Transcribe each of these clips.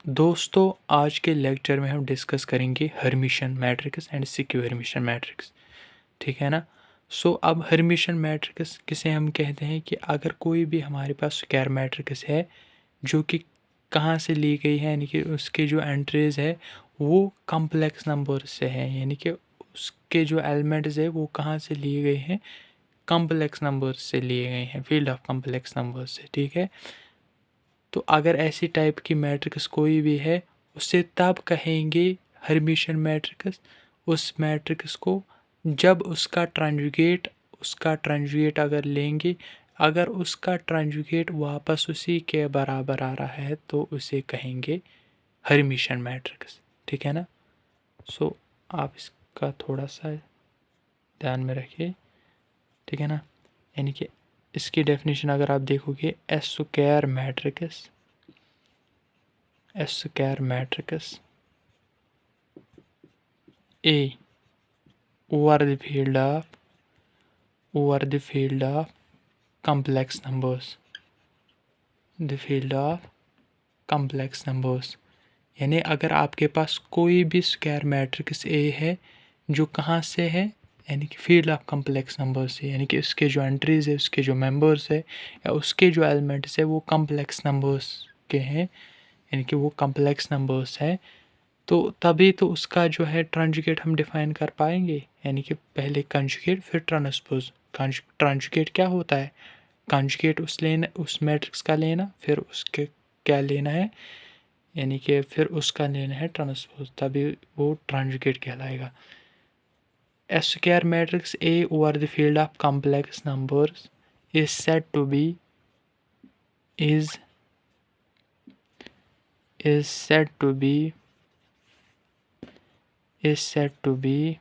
दोस्तों, आज के लेक्चर में हम डिस्कस करेंगे Hermitian matrix and skew Hermitian matrix. ठीक है ना। अब हर्मिशन मैट्रिक्स किसे हम कहते हैं कि अगर कोई भी हमारे पास स्क्वायर मैट्रिक्स है जो कि कहाँ से ली गई है, यानी कि उसके जो एंट्रीज है वो कम्प्लेक्स नंबर से है, यानी कि उसके जो एलिमेंट्स है वो कहाँ से लिए गए हैं, कम्प्लेक्स नंबर से लिए गए हैं, फील्ड ऑफ कम्प्लेक्स नंबर से। ठीक है। तो अगर ऐसी टाइप की मैट्रिक्स कोई भी है उसे तब कहेंगे हर्मिशन मैट्रिक्स उस मैट्रिक्स को जब उसका ट्रांजुगेट अगर लेंगे, अगर उसका ट्रांजुगेट वापस उसी के बराबर आ रहा है तो उसे कहेंगे हर्मिशन मैट्रिक्स। ठीक है ना। आप इसका थोड़ा सा ध्यान में रखिए। ठीक है ना। यानी कि इसकी डेफिनेशन अगर आप देखोगे, S square matrix A over the field of complex numbers, यानी अगर आपके पास कोई भी स्क्वायर मैट्रिक्स A है जो कहाँ से है, यानी कि फील्ड ऑफ कम्प्लेक्स नंबर्स है, यानी कि उसके जो एंट्रीज है, उसके जो मेंबर्स है या उसके जो एलिमेंट्स है वो कम्प्लेक्स नंबर्स के हैं, यानी कि वो कम्प्लेक्स नंबर्स है, तो तभी तो उसका जो है ट्रांजुगेट हम डिफाइन कर पाएंगे। यानी कि पहले कंजुगेट फिर ट्रांसपोज। ट्रांजुगेट क्या होता है? कंजुगेट उस मैट्रिक्स का लेना, फिर उसके क्या लेना है, यानी कि फिर उसका लेना है ट्रांसपोज, तभी वो ट्रांजुगेट कहलाएगा। A square matrix A over the field of complex numbers is said to be is said to be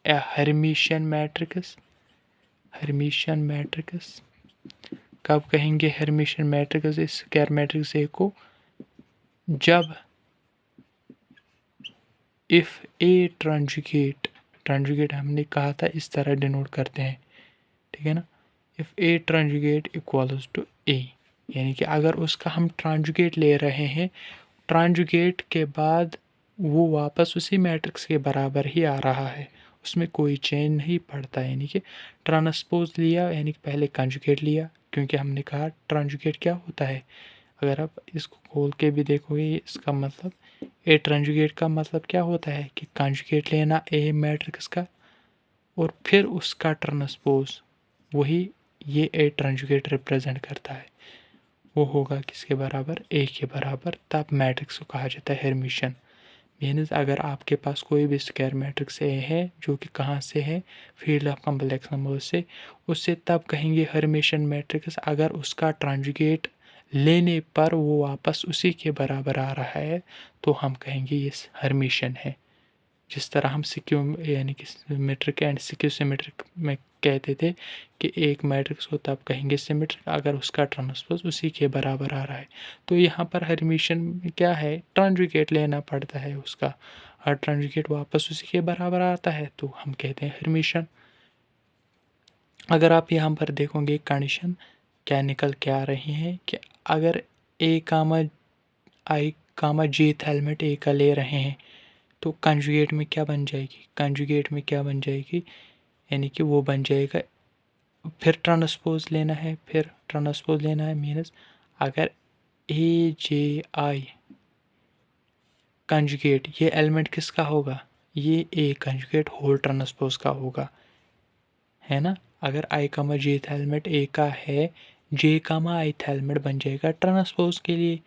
a Hermitian matrix। कब कहेंगे हर्मिशन मैट्रिक्स इस स्क्वायर मैट्रिक्स ए को? जब इफ ए ट्रांजुगेट हमने कहा था इस तरह डिनोट करते हैं। ठीक है ना। If A transjugate equals to A, यानी कि अगर उसका हम ट्रांजुगेट ले रहे हैं, ट्रांजुगेट के बाद वो वापस उसी मैट्रिक्स के बराबर ही आ रहा है, उसमें कोई चेंज नहीं पड़ता। यानी कि ट्रांसपोज लिया, यानी कि पहले कंजुगेट लिया, क्योंकि हमने कहा ट्रांजुगेट क्या होता है। अगर आप इसको खोल के भी देखोगे, इसका मतलब ए ट्रांजुगेट का मतलब क्या होता है कि कंजुगेट लेना ए मैट्रिक्स का और फिर उसका ट्रांसपोज, वही ये ए ट्रांजुगेट रिप्रेजेंट करता है। वो होगा किसके बराबर? ए के बराबर, तब मैट्रिक्स को कहा जाता है हर्मिशन। मीन्स अगर आपके पास कोई भी स्क्वायर मैट्रिक्स ए है जो कि कहाँ से है, फील्ड ऑफ कम्प्लेक्स नंबर से, उससे तब कहेंगे हर्मिशन मैट्रिक्स अगर उसका ट्रांजुगेट लेने पर वो वापस उसी के बराबर आ रहा है, तो हम कहेंगे ये हर्मिशन है। जिस तरह हम सिक्यू यानी कि सिमेट्रिक एंड सिक्यू सिमेट्रिक में कहते थे कि एक मैट्रिक्स को तब कहेंगे सिमेट्रिक अगर उसका ट्रांसपोज उसी के बराबर आ रहा है। तो यहाँ पर हर्मिशन क्या है? ट्रांजुगेट लेना पड़ता है उसका, और ट्रांजुगेट वापस उसी के बराबर आता है तो हम कहते हैं हर्मिशन। अगर आप यहाँ पर देखोगे कंडीशन क्या निकल के आ रही है कि अगर ए कामा आई कामा जेथ एलिमेंट ए का ले रहे हैं तो कंजुगेट में क्या बन जाएगी? यानी कि वो बन जाएगा, फिर ट्रांसपोज लेना है, मीन्स अगर ए जे आई कंजुगेट, ये एलिमेंट किसका होगा? ये ए कंजुगेट होल ट्रांसपोज का होगा, है ना। अगर आई कामा जेथ एलिमेंट ए का है, जे कामा आई एलिमेंट बन जाएगा ट्रांसपोज के लिए।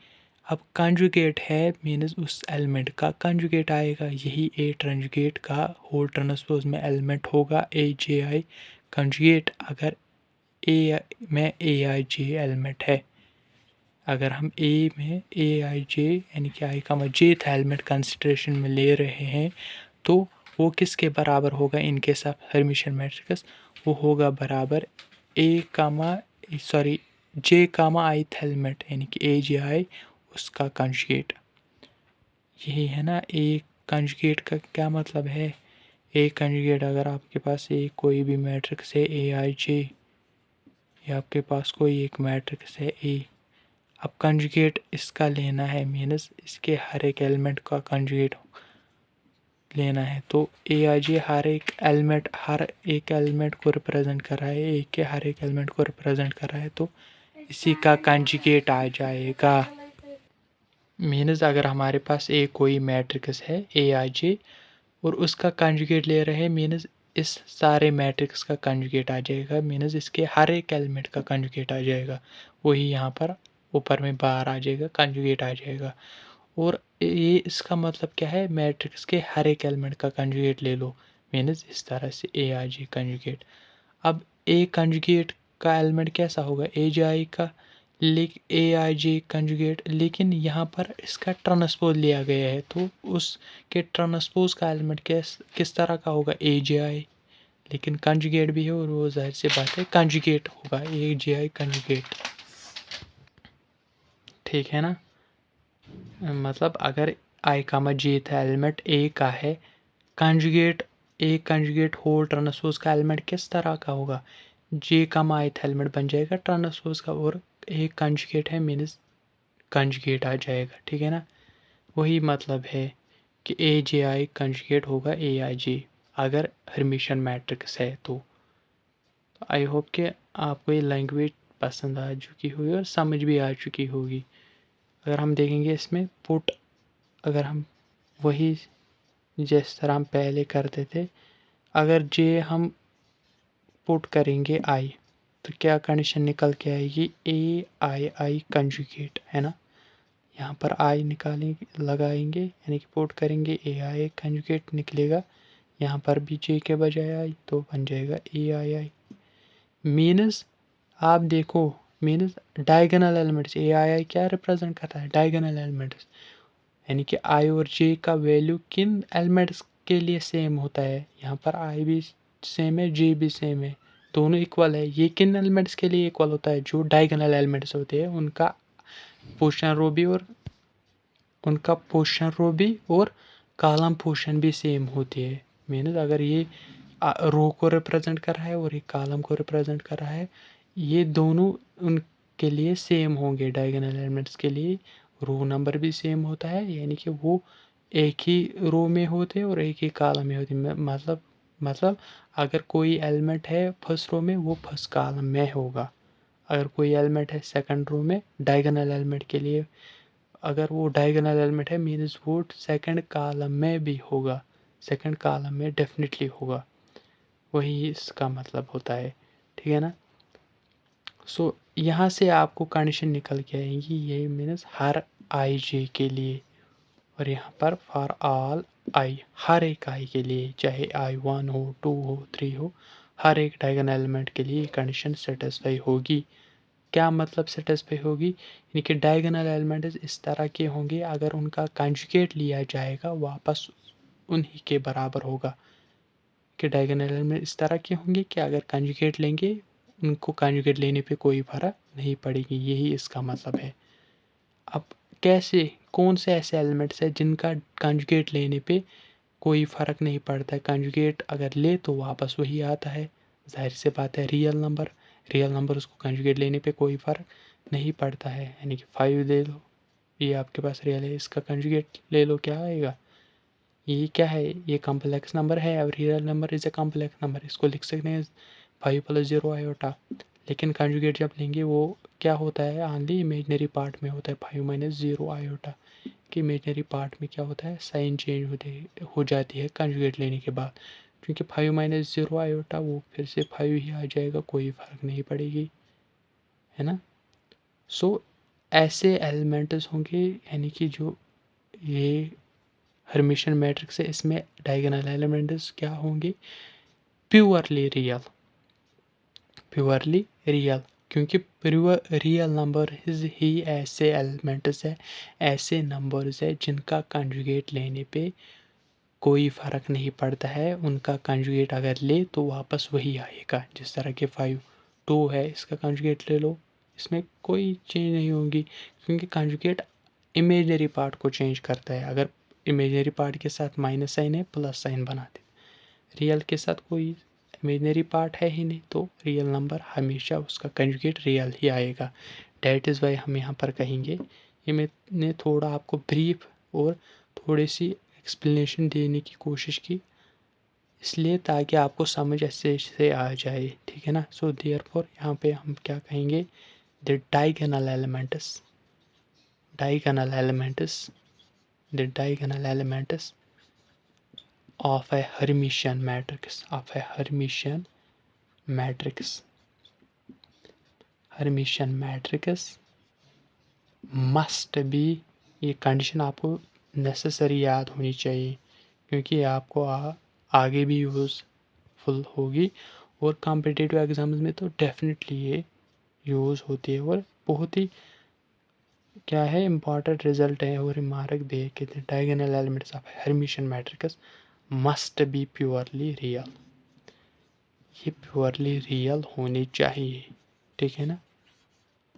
अब कंजुगेट है मीन्स उस एलिमेंट का कंजुगेट आएगा, यही ए ट्रांजुगेट का होल ट्रांसपोज में एलिमेंट होगा ए जे आई कंजुगेट। अगर ए में ए आई जे एलिमेंट है, अगर हम ए में ए आई जे यानी कि आई का जेथ एलिमेंट कंसिडरेशन में ले रहे हैं तो वो किसके बराबर होगा? इनके साथ हर्मिशन मैट्रिक्स वो होगा बराबर जे कामा आई एलिमेंट, यानी कि ए जे आई उसका कंजुगेट। यही है ना ए कंजुगेट का क्या मतलब है? ए कंजुगेट अगर आपके पास कोई भी मैट्रिक्स है ए आई जे, या आपके पास कोई एक मैट्रिक्स है ए, अब कंजुगेट इसका लेना है, मीन्स इसके हर एक एलिमेंट का कंजुगेट लेना है। तो ए आई जी हर एक एलिमेंट को रिप्रेजेंट कर रहा है, ए के हर एक एलिमेंट को रिप्रेजेंट कर रहा है, तो इसी का कंजुगेट आ जाएगा। मीन्स अगर हमारे पास एक कोई मैट्रिक्स है ए आई जे और उसका कंजुगेट ले रहे हैं, मीन्स इस सारे मैट्रिक्स का कंजुगेट आ जाएगा, मीन्स इसके हर एक एलिमेंट का कंजुगेट आ जाएगा। वही यहाँ पर ऊपर में बाहर आ जाएगा, कंजुगेट आ जाएगा। और ये इसका मतलब क्या है, मैट्रिक्स के हर एक एलिमेंट का कंजुगेट ले लो, मीन्स इस तरह से ए आई जी कंजुगेट। अब ए कंजुगेट का एलिमेंट कैसा होगा, ए जे आई का, ए आई जे कंजुगेट, लेकिन यहाँ पर इसका ट्रांसपोज लिया गया है, तो उसके ट्रांसपोज का एलिमेंट किस तरह का होगा, ए जे आई, लेकिन कंजुगेट भी है और वो जाहिर सी बात है कंजुगेट होगा, ए जे आई कंजुगेट। ठीक है ना, मतलब अगर आई कामा जे था एलिमेंट ए का है, कंजुगेट ए कंजुगेट होल ट्रांसपोज का एलिमेंट किस तरह का होगा, जे कामा आई था एलिमेंट बन जाएगा ट्रांसपोज का, और ए कंजुगेट है मीन्स कंजुगेट आ जाएगा। ठीक है ना, वही मतलब है कि ए जे आई कंजुगेट होगा ए आई जे अगर हर्मिशियन मैट्रिक्स है। तो आई होप कि आपको ये लैंग्वेज पसंद आ चुकी होगी और समझ भी आ चुकी होगी। अगर हम देखेंगे इसमें पुट, अगर हम वही जिस तरह हम पहले करते थे, अगर जे हम पुट करेंगे आई, तो क्या कंडीशन निकल के आएगी, ए आई आई कंजुगेट, है ना। यहाँ पर आई निकालेंगे, लगाएंगे, यानी कि पुट करेंगे, ए आई कंजुगेट निकलेगा। यहाँ पर भी जे के बजाय आई तो बन जाएगा ए आई आई। मीनस आप देखो, मीनस डायगोनल एलिमेंट्स, ए आई आई क्या रिप्रेजेंट करता है, डायगोनल एलिमेंट्स, यानी कि आई और जे का वैल्यू किन एलिमेंट्स के लिए सेम होता है। यहाँ पर आई भी सेम है, जे भी सेम है, दोनों इक्वल है। ये किन एलिमेंट्स के लिए इक्वल होता है, जो डायगोनल एलिमेंट्स होते हैं उनका पोजीशन रो भी और कॉलम पोजीशन भी सेम होती है। मीन्स अगर ये रो को रिप्रेजेंट कर रहा है और ये कॉलम को रिप्रेजेंट कर रहा है, ये दोनों उनके लिए सेम होंगे। डायगोनल एलिमेंट्स के लिए रो नंबर भी सेम होता है, यानी कि वो एक ही रो में होते और एक ही कॉलम में होते। मतलब अगर कोई एलिमेंट है फर्स्ट रो में, वो फर्स्ट कॉलम में होगा। अगर कोई एलिमेंट है सेकंड रो में, डायगोनल एलिमेंट के लिए, अगर वो डायगोनल एलिमेंट है मीन्स वो सेकंड कॉलम में भी होगा, सेकंड कॉलम में डेफिनेटली होगा। वही इसका मतलब होता है। ठीक है ना। सो यहाँ से आपको कंडीशन निकल के आएंगी, ये मीन्स हर आई जे के लिए, और यहाँ पर फॉर ऑल आई, हर एक आई के लिए, चाहे आई 1 हो, 2 हो, 3 हो, हर एक डायगोनल एलिमेंट के लिए कंडीशन सेटिस्फाई होगी। क्या मतलब सेटिस्फाई होगी, यानी कि डायगोनल एलिमेंट्स इस तरह के होंगे, अगर उनका कंजुगेट लिया जाएगा वापस उन्हीं के बराबर होगा। कि डायगोनल एलिमेंट इस तरह के होंगे कि अगर कंजुगेट लेंगे, उनको कंजुगेट लेने पे कोई फर्क नहीं पड़ेगी, यही इसका मतलब है। अब कैसे, कौन से ऐसे एलिमेंट्स हैं जिनका कंजुगेट लेने पे कोई फ़र्क नहीं पड़ता है, कंजुगेट अगर ले तो वापस वही आता है। जाहिर सी बात है, रियल नंबर उसको कंजुगेट लेने पे कोई फ़र्क नहीं पड़ता है। यानी कि 5 ले लो, ये आपके पास रियल है, इसका कंजुगेट ले लो, क्या आएगा, ये क्या है, ये कॉम्प्लेक्स नंबर है, और real number is a complex number, इसको लिख सकते हैं 5 + 0 आयोटा। लेकिन कंजुगेट जब लेंगे वो क्या होता है, ओनली इमेजनरी पार्ट में होता है 5 - 0 आयोटा, कि इमेजनरी पार्ट में क्या होता है, साइन चेंज हो जाती है कंजुगेट लेने के बाद। क्योंकि 5 - 0 आयोटा वो फिर से 5 ही आ जाएगा, कोई फ़र्क नहीं पड़ेगी, है ना। सो ऐसे एलिमेंट्स होंगे, यानी कि जो ये हर्मिशियन मैट्रिक्स है, इसमें डायगोनल एलिमेंट्स क्या होंगे, प्योरली रियल, क्योंकि रियल नंबर ही ऐसे एलिमेंट्स है, ऐसे नंबर्स है जिनका कंजुगेट लेने पे कोई फ़र्क नहीं पड़ता है। उनका कंजुगेट अगर ले तो वापस वही आएगा, जिस तरह के 5 2 है, इसका कंजुगेट ले लो, इसमें कोई चेंज नहीं होगी, क्योंकि कंजुगेट इमेजनरी पार्ट को चेंज करता है। अगर इमेजनरी पार्ट के साथ माइनस साइन है, प्लस साइन बनाते, रियल के साथ कोई इमेजनरी पार्ट है ही नहीं, तो रियल नंबर हमेशा उसका कंजुगेट रियल ही आएगा। डैट इज़ वाई हम यहाँ पर कहेंगे। ये मैंने थोड़ा आपको ब्रीफ और थोड़ी सी एक्सप्लेनेशन देने की कोशिश की, इसलिए ताकि आपको समझ अच्छे से आ जाए, ठीक है ना। सो देयरफॉर यहाँ पे हम क्या कहेंगे, the diagonal elements, diagonal elements, the diagonal elements of a Hermitian matrix, of a Hermitian matrix, Hermitian matrix must be, ये कंडीशन आपको नेसेसरी याद होनी चाहिए, क्योंकि ये आपको आगे भी यूज़फुल होगी और कॉम्पिटिटिव एग्जाम्स में तो डेफिनेटली ये यूज़ होती है और बहुत ही क्या है इम्पॉर्टेंट रिजल्ट है और रिमार्क दे के diagonal elements of Hermitian matrix must be purely real, ये प्योरली रियल होने चाहिए, ठीक है ना,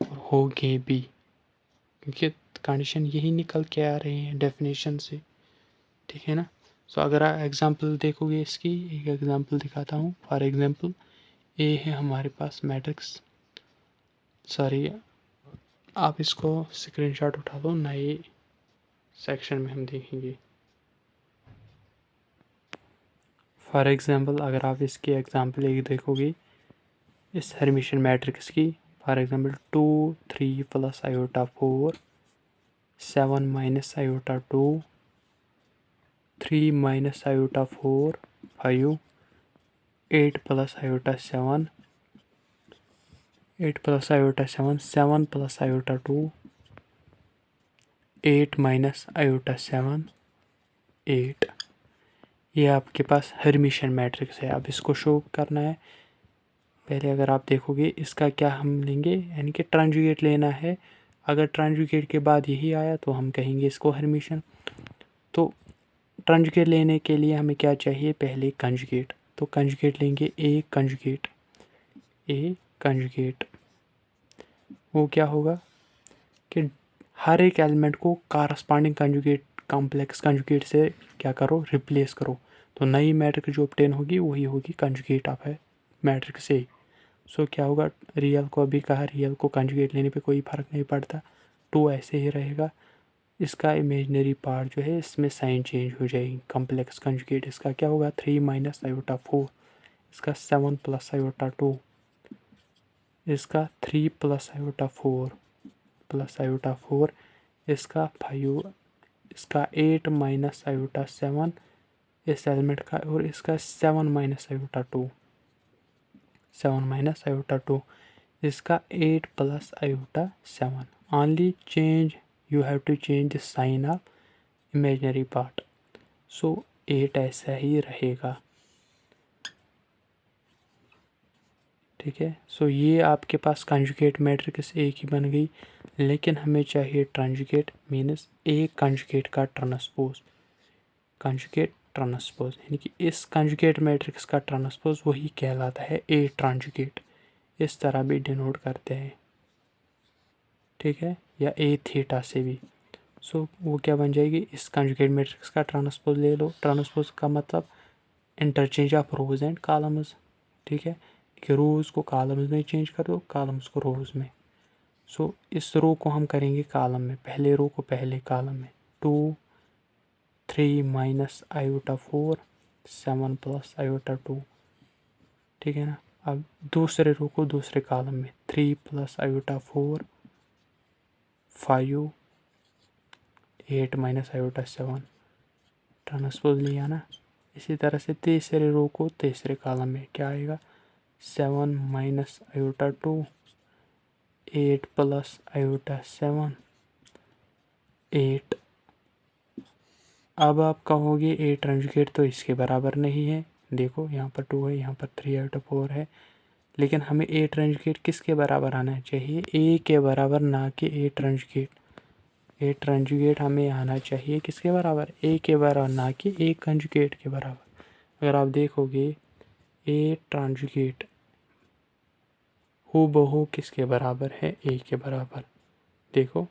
और होंगे भी, क्योंकि कंडीशन यही निकल के आ रही है डेफिनेशन से, ठीक है ना। सो अगर आप एग्जांपल देखोगे इसकी, एक एग्जांपल दिखाता हूँ। फॉर एग्जांपल ए है हमारे पास मैट्रिक्स, सॉरी आप इसको स्क्रीनशॉट उठा दो, नए सेक्शन में हम देखेंगे। फॉर एग्जांपल अगर आप इसकी एग्जांपल एक देखोगे इस हर्मिशियन मैट्रिक्स की, for example 2 3 plus iota 4 7 minus iota 2 3 minus iota 4 5 8 plus iota 7 8 plus iota 7 7 plus iota 2 8 minus iota 7 8, ये आपके पास हर्मिशियन मैट्रिक्स है। अब इसको शो करना है, पहले अगर आप देखोगे इसका क्या हम लेंगे, यानी कि ट्रांजुगेट लेना है। अगर ट्रांजुगेट के बाद यही आया तो हम कहेंगे इसको हर्मिशियन। तो ट्रांजुगेट लेने के लिए हमें क्या चाहिए, पहले कंजुगेट, तो कंजुगेट लेंगे ए कंजुगेट, ए कंजुगेट। वो क्या होगा कि हर एक एलिमेंट को कारस्पॉन्डिंग कंजुगेट, कॉम्प्लेक्स कंजुगेट से क्या करो, रिप्लेस करो, तो नई मैट्रिक्स जो ऑब्टेन होगी वही होगी कंजुगेट ऑफ है मैट्रिक्स ए। सो क्या होगा, रियल को अभी कहा, रियल को कंजुगेट लेने पे कोई फ़र्क नहीं पड़ता, 2 ऐसे ही रहेगा। इसका इमेजनरी पार्ट जो है इसमें साइन चेंज हो जाएगी, कॉम्प्लेक्स कंजुगेट इसका क्या होगा 3 माइनस आयोटा 4, इसका 7 प्लस आयोटा 2, इसका 3 प्लस आयोटा 4 प्लस आयोटा 4, इसका 5, इसका 8 माइनस आयोटा 7 इस एलिमेंट का, और इसका 7 माइनस आयोटा 2, 7 माइनस आयोटा 2, इसका 8 plus iota 7। Only change, you have to change the sign of imaginary part. So 8 ऐसा ही रहेगा, ठीक है। सो ये आपके पास कंजुगेट मैट्रिक्स ए की बन गई, लेकिन हमें चाहिए ट्रांजुगेट, मीन्स ए कंजुगेट का ट्रांसपोज, कंजुगेट ट्रांसपोज, यानी कि इस कंजुगेट मैट्रिक्स का ट्रांसपोज वही कहलाता है ए ट्रांजुगेट, इस तरह भी डिनोट करते हैं, ठीक है, या ए थीटा से भी। सो वो क्या बन जाएगी, इस कंजुगेट मैट्रिक्स का ट्रांसपोज ले लो, ट्रांसपोज का मतलब interchange of rose and columns, ठीक है, कि रोज़ को कॉलम्स में चेंज कर दो, कॉलम्स को रोज़ में। सो इस रो को हम करेंगे कॉलम में, पहले रो को पहले कॉलम में, 2 3 माइनस आयोटा 4 7 प्लस आयोटा 2, ठीक है ना। अब दूसरे रो को दूसरे कॉलम में, 3 plus iota 4 5 8 minus iota 7, transpose लिया ना। इसी तरह से तीसरे रो को तीसरे कॉलम में क्या आएगा, 7 माइनस आयोटा 2 8 प्लस आयोटा 7 8। अब आप कहोगे ए ट्रांजुगेट तो इसके बराबर नहीं है, देखो यहाँ पर 2 है, यहाँ पर 3 आयोटा 4 है, लेकिन हमें ए ट्रांजुगेट किसके बराबर आना चाहिए, ए के बराबर, ना कि ए ट्रांजुगेट। ए ट्रांजुगेट हमें आना चाहिए किसके बराबर, ए के बराबर, ना कि ए कंजुगेट के बराबर। अगर आप देखोगे ए ट्रांजुगेट हूबहू किसके बराबर है, ए के बराबर। देखो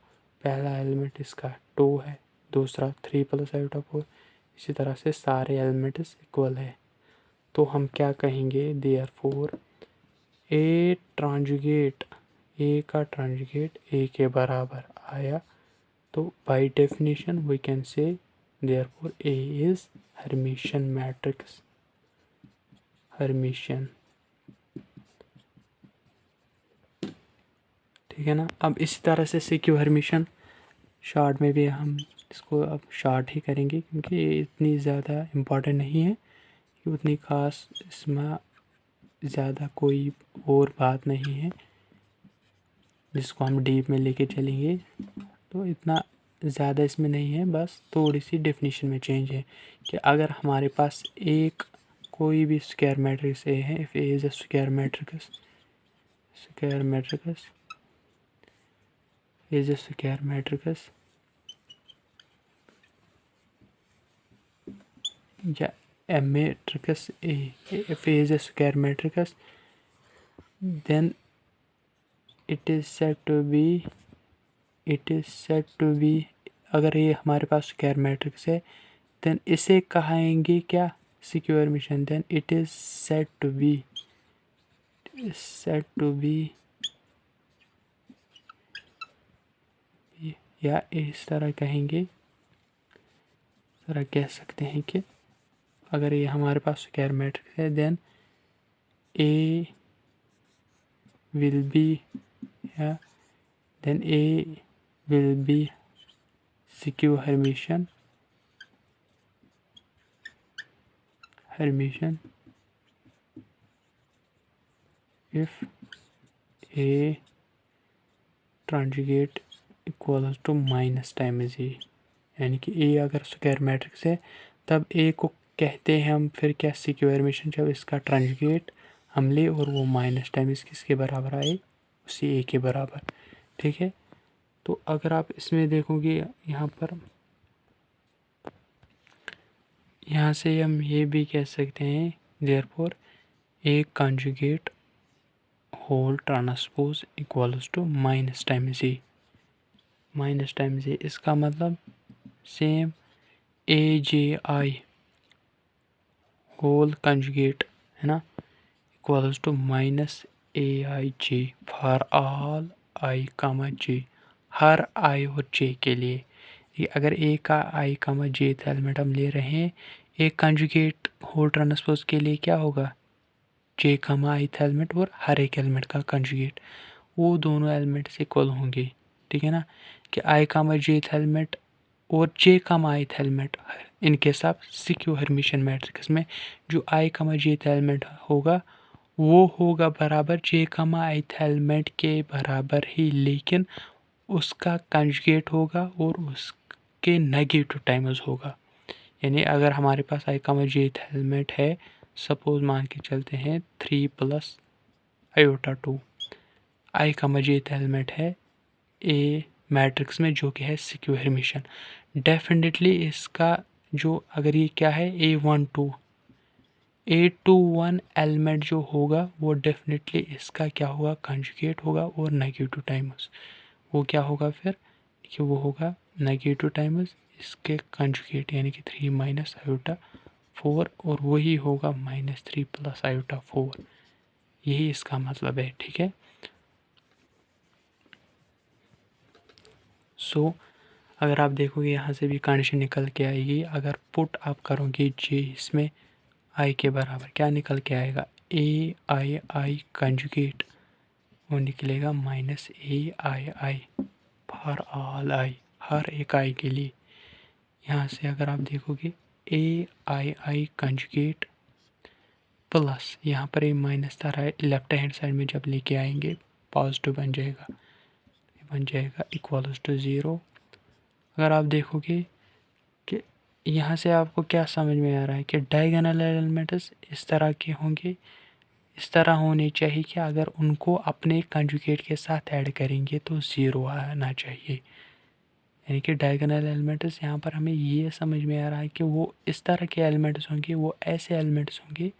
पहला एलिमेंट इसका 2 है, दूसरा 3 प्लस आयोटा 4, इसी तरह से सारे एलिमेंट्स इक्वल है। तो हम क्या कहेंगे, देयरफॉर ए ट्रांजुगेट, ए का ट्रांजुगेट ए के बराबर आया तो by definition we can say therefore A is Hermitian matrix, Hermitian. ठीक है ना। अब इसी तरह से सिक्यू हर्मिशियन शॉर्ट में भी हम इसको अब शॉर्ट ही करेंगे क्योंकि ये इतनी ज़्यादा इम्पोर्टेंट नहीं है कि उतनी ख़ास इसमें ज़्यादा कोई और बात नहीं है जिसको हम डीप में लेके चलेंगे, तो इतना ज़्यादा इसमें नहीं है। बस थोड़ी सी डेफिनेशन में चेंज है कि अगर हमारे पास एक कोई भी स्क्वायर मैट्रिक्स ए है, if A is a square matrix, square matrix is a square matrix या a matrix A, if A is a square matrix then it is said to be अगर ये हमारे पास स्क्वायर मैट्रिक्स है then इसे कहेंगे क्या, skew Hermitian. Then it is said to be या इस तरह कहेंगे, तरह कह सकते हैं कि अगर ये हमारे पास स्क्वायर मैट्रिक्स है देन ए विल बी या then A will be skew Hermitian if A transjugate equals to minus times A, यानी कि ए अगर स्क्वायर मैट्रिक्स है तब ए को कहते हैं हम फिर क्या, सिक्योर हर्मिशियन, जब इसका ट्रांजुगेट हम ले और वो माइनस टाइम्स किसके बराबर आए, उसी ए के बराबर। ठीक है। तो अगर आप इसमें देखोगे यहाँ पर, यहाँ से हम ये भी कह सकते हैं therefore A conjugate whole transpose equals to minus times A, minus times A. इसका मतलब same A J I whole conjugate है ना equals to minus A I J for all I comma J, हर आई और J के लिए। अगर ए का आई कामा जे एलिमेंट हम ले रहे हैं, एक कंजुगेट होल ट्रांसपोज के लिए क्या होगा, जे कामा आई एलिमेंट और हर एक एलिमेंट का कंजुगेट, वो दोनों एलिमेंट से इक्वल होंगे। ठीक है ना, कि आई कामा जे एलिमेंट और जे कामा आई एलिमेंट इनके साथ सिक्योर हर्मिशियन मैट्रिक्स में जो आई कामा जे एलिमेंट होगा वो होगा बराबर जे कामा आई एलिमेंट के बराबर ही, लेकिन उसका कंजुगेट होगा और उसके नेगेटिव टाइम्स होगा। यानी अगर हमारे पास आई कामा जे एलिमेंट है, सपोज मान के चलते हैं 3 + i/2 आई कामा जे एलिमेंट है ए मैट्रिक्स में जो कि है सिक्योर हर्मिशियन, डेफिनेटली इसका जो अगर ये क्या है A21 एलिमेंट जो होगा वो डेफिनेटली इसका क्या होगा, कंजुगेट होगा और नेगेटिव टाइम्स वो क्या होगा फिर कि वो होगा नेगेटिव टाइम्स इसके कंजुगेट, यानी कि 3 - i/4 और वही होगा -3 + i/4, यही इसका मतलब है। ठीक है। सो अगर आप देखोगे यहाँ से भी कंडीशन निकल के आएगी, अगर पुट आप करोगे जे इसमें आई के बराबर, क्या निकल के आएगा, ए आई आई कंजुगेट वो निकलेगा -ai फॉर ऑल आई, हर एक आई के लिए। यहाँ से अगर आप देखोगे ए आई आई कंजुगेट प्लस यहाँ पर ये माइनस था लेफ्ट हैंड साइड में जब लेके आएंगे पॉजिटिव बन जाएगा इक्वल्स टू 0। अगर आप देखोगे कि यहाँ से आपको क्या समझ में आ रहा है कि डायगोनल एलिमेंट्स इस तरह के होंगे, इस तरह होने चाहिए कि अगर उनको अपने कंजुगेट के साथ ऐड करेंगे तो 0 आना चाहिए। यानी कि डायगोनल एलिमेंट्स यहाँ पर हमें ये समझ में आ रहा है कि वो इस तरह के एलिमेंट्स होंगे, वो ऐसे एलिमेंट्स होंगे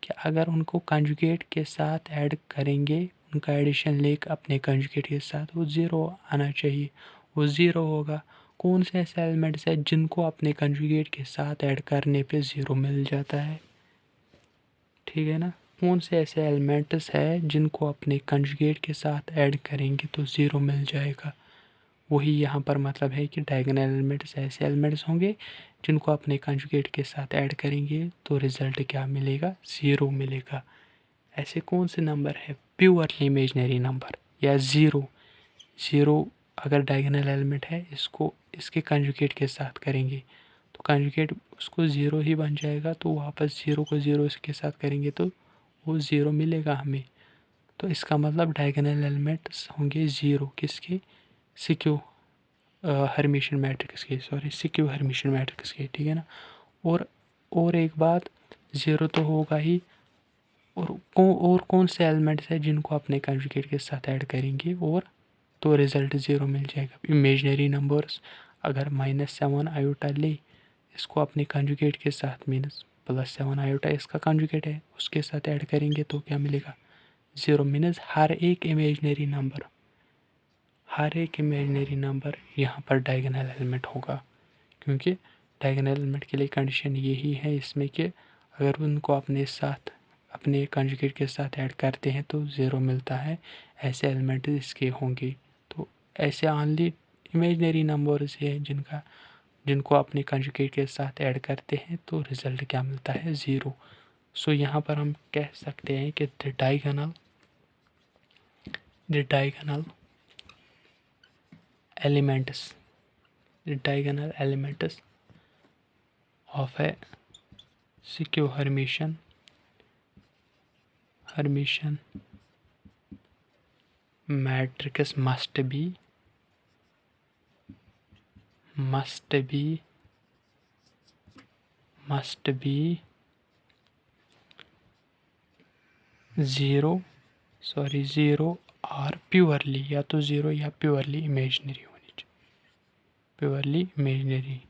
कि अगर उनको कंजुगेट के साथ ऐड करेंगे, उनका एडिशन लेकर अपने कंजुगेट के साथ, वो 0 आना चाहिए, वो 0 होगा। कौन से ऐसे एलिमेंट्स हैं जिनको अपने कंजुगेट के साथ ऐड करने पे 0 मिल जाता है। ठीक है ना। कौन से ऐसे एलिमेंट्स है जिनको अपने कंजुगेट के साथ ऐड करेंगे तो ज़ीरो मिल जाएगा। वही यहाँ पर मतलब है कि डायगोनल एलिमेंट्स ऐसे एलिमेंट्स होंगे जिनको अपने कंजुगेट के साथ ऐड करेंगे तो रिज़ल्ट क्या मिलेगा, ज़ीरो मिलेगा। ऐसे कौन से नंबर है प्योरली इमेजनरी नंबर या ज़ीरो। ज़ीरो अगर डायगोनल एलिमेंट है, इसको इसके कंजुगेट के साथ करेंगे तो कंजुगेट उसको ज़ीरो ही बन जाएगा, तो वापस ज़ीरो को ज़ीरो इसके साथ करेंगे तो वो ज़ीरो मिलेगा हमें। तो इसका मतलब डायगोनल एलिमेंट्स होंगे ज़ीरो किसके, सिक्यू हर्मिशियन मैट्रिक्स के, सिक्यू हर्मिशियन मैट्रिक्स के, ठीक है ना। और एक बात, ज़ीरो तो होगा ही, और कौन से एलिमेंट्स है जिनको अपने कंजुगेट के साथ ऐड करेंगे और तो रिज़ल्ट ज़ीरो मिल जाएगा। इमेजनरी नंबर्स अगर -7 आयोटा ले, इसको अपने कंजुगेट के साथ मीनस +7 आयोटा इसका कंजुगेट है उसके साथ ऐड करेंगे तो क्या मिलेगा, ज़ीरो। मीनस हर एक इमेजनरी नंबर यहाँ पर डायगोनल एलिमेंट होगा, क्योंकि डायगोनल एलिमेंट के लिए कंडीशन यही है इसमें कि अगर उनको अपने कंजुगेट के साथ ऐड करते हैं तो ज़ीरो मिलता है, ऐसे एलिमेंट इसके होंगे। तो ऐसे ओनली इमेजनरी नंबर्स है जिनको अपने कंजुगेट के साथ ऐड करते हैं तो रिज़ल्ट क्या मिलता है, ज़ीरो। सो यहाँ पर हम कह सकते हैं कि the diagonal elements of a secure Hermitian matrix must be 0 और प्योरली, या तो ज़ीरो या प्योरली इमेजनरी होनी चाहिए, प्योरली इमेजनरी,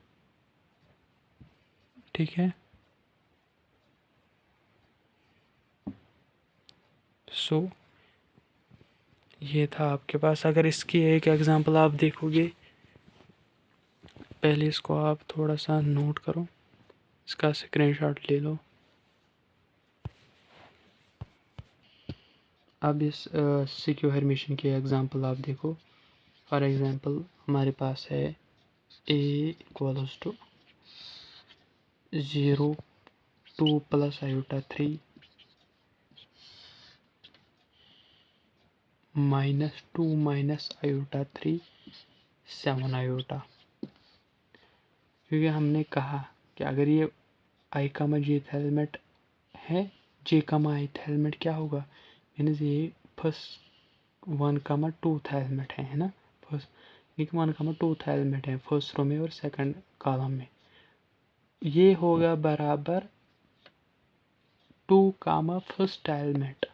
ठीक है। सो ये था आपके पास। अगर इसकी एक एग्जांपल आप देखोगे, पहले इसको आप थोड़ा सा नोट करो, इसका स्क्रीनशॉट ले लो। अब इस सिक्योर हर्मिशियन की एग्जांपल आप देखो। फॉर एग्जांपल हमारे पास है a = 0 2 + i3 -2 - i3 7 i। क्योंकि हमने कहा कि अगर ये i, jth एलिमेंट है, j, ith एलिमेंट क्या होगा, मीन्स ये फर्स्ट 1, 2th एलिमेंट है ना। फर्स्ट 1, 2th एलिमेंट है फर्स्ट रो में और सेकंड कॉलम में। ये होगा बराबर 2, फर्स्ट एलिमेंट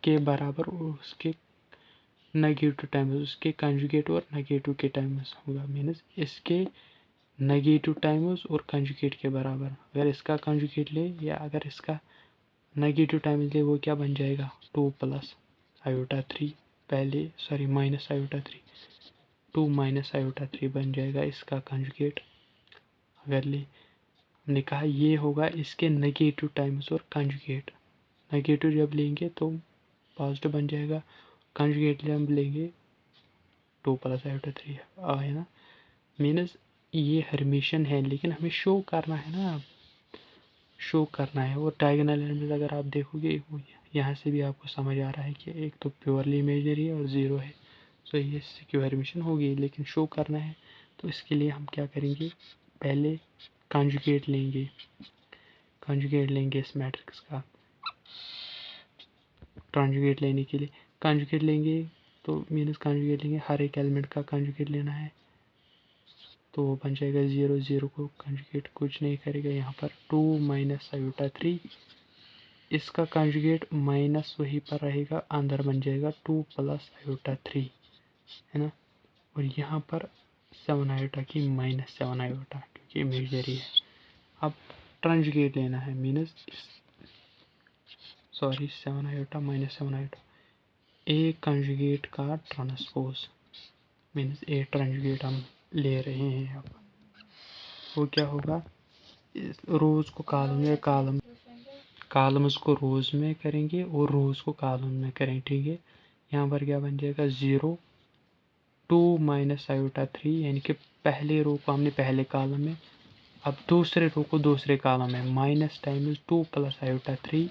के बराबर उसके नेगेटिव टाइम्स, उसके कंजुगेट और नेगेटिव के टाइम्स होगा। मीन्स इसके नेगेटिव टाइम्स और कंजुगेट के बराबर। अगर इसका कंजुगेट ले या अगर इसका नेगेटिव टाइम्स ले, वो क्या बन जाएगा, 2 + i3 पहले -i3 2 - i3 बन जाएगा इसका कंजुगेट। अगर ले हमने कहा ये होगा इसके नेगेटिव टाइम्स और कंजुगेट। नेगेटिव जब लेंगे तो पॉजिटिव बन जाएगा, कंजुगेट जब लेंगे 2 + i3 है ना। मीन्स ये हर्मिशियन है, लेकिन हमें शो करना है ना, शो करना है। और डायगोनल एलिमेंट अगर आप देखोगे, यहाँ से भी आपको समझ आ रहा है कि एक तो प्योरली इमेजनरी है और ज़ीरो है। सो ये सिक्योर हर्मिशियन होगी, लेकिन शो करना है तो इसके लिए हम क्या करेंगे, पहले कंजुगेट लेंगे इस मैट्रिक्स का। कंजुगेट लेने के लिए कंजुगेट लेंगे तो मीन्स कंजुगेट लेंगे, हर एक एलिमेंट का कंजुगेट लेना है, तो वो बन जाएगा 0 0 को कंजुगेट कुछ नहीं करेगा यहाँ पर 2 - i3, इसका कंजुगेट माइनस वहीं पर रहेगा, अंदर बन जाएगा 2 + i3 है ना। और यहाँ पर 7 i की -7 i क्योंकि इमेजनरी है। अब कंजुगेट लेना है, मीनस 7 i -7 i, ए कंजुगेट का ट्रांसपोज, मीन्स ए कंजुगेट हम ले रहे हैं। अब वो क्या होगा, इस रोज को कॉलम या कॉलम कॉलम्स को रोज़ में करेंगे और रोज़ को कॉलम में करें, ठीक है। यहाँ पर क्या बन जाएगा 0 2 माइनस आयोटा 3, यानी कि पहले रो को हमने पहले कॉलम में, अब दूसरे रो को दूसरे कॉलम में, माइनस टाइम्स 2 प्लस आयोटा 3,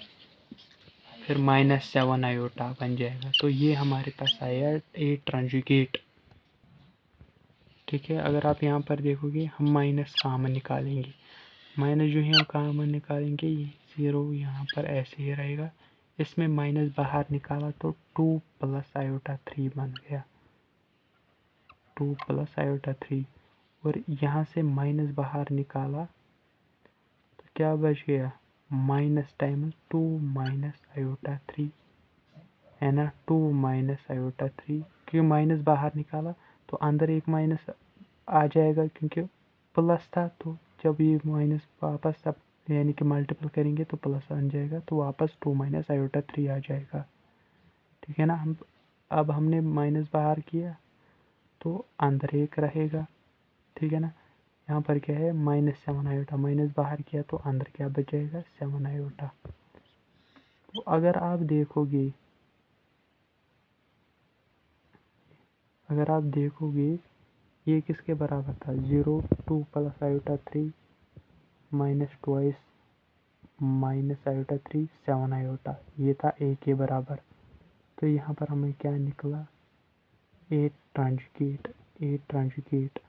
फिर -7 आयोटा बन जाएगा। तो ये हमारे पास आया ए ट्रांजुगेट, ठीक है। अगर आप यहाँ पर देखोगे हम माइनस कॉमन निकालेंगे, माइनस जो है हम कॉमन निकालेंगे, ये 0 यहाँ पर ऐसे ही रहेगा, इसमें माइनस बाहर निकाला तो 2 प्लस आयोटा 3 बन गया, 2 प्लस आयोटा 3, और यहाँ से माइनस बाहर निकाला तो क्या बच गया, माइनस टाइम्स 2 माइनस आयोटा 3, है ना, 2 माइनस आयोटा 3, क्योंकि माइनस बाहर निकाला तो अंदर एक माइनस आ जाएगा, क्योंकि प्लस था, तो जब ये माइनस वापस अब यानी कि मल्टीपल करेंगे तो प्लस आ जाएगा, तो वापस 2 माइनस आयोटा 3 आ जाएगा, ठीक है ना। हम अब हमने माइनस बाहर किया तो अंदर एक रहेगा, ठीक है ना। यहाँ पर क्या है -7 आयोटा, माइनस बाहर किया तो अंदर क्या बच जाएगा 7 आयोटा। तो अगर आप देखोगे ये किसके बराबर था, 0 2 plus iota 3 minus twice minus iota 3 7 iota, ये था ए के बराबर। तो यहाँ पर हमें क्या निकला, ए ट्रांजुगेट,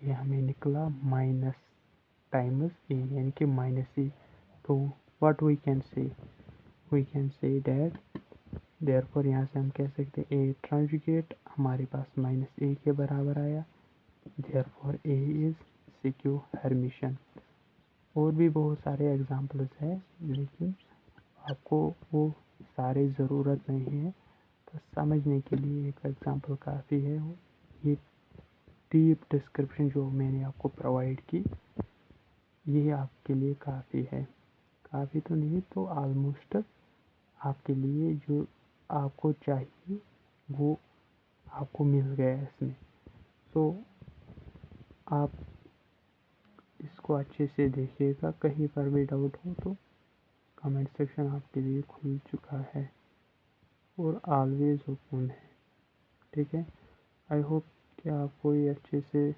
ये हमें निकला माइनस टाइम्स ए, यानी कि माइनस ए। तो what we can say that therefore यहाँ से हम कह सकते हैं ए ट्रांजुगेट हमारे पास माइनस ए के बराबर आया, देयरफॉर ए इज सिक्यू हर्मिशियन। और भी बहुत सारे एग्जाम्पल्स हैं, लेकिन आपको वो सारे ज़रूरत नहीं है, तो समझने के लिए एक एग्जाम्पल काफ़ी है। ये डीप डिस्क्रिप्शन जो मैंने आपको प्रोवाइड की, ये आपके लिए काफ़ी है, काफ़ी तो नहीं तो ऑलमोस्ट आपके लिए जो आपको चाहिए वो आपको मिल गया है इसमें। तो आप इसको अच्छे से देखिएगा, कहीं पर भी डाउट हो तो कमेंट सेक्शन आपके लिए खुल चुका है और ऑलवेज ओपन है, ठीक है। आई होप कि आपको ये अच्छे से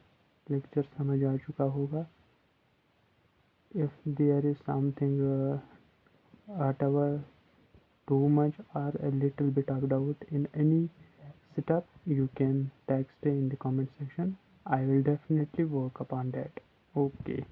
लेक्चर समझ आ चुका होगा। If there is something whatever too much or a little bit of doubt in any setup, you can text in the comment section. I will definitely work upon that. Okay.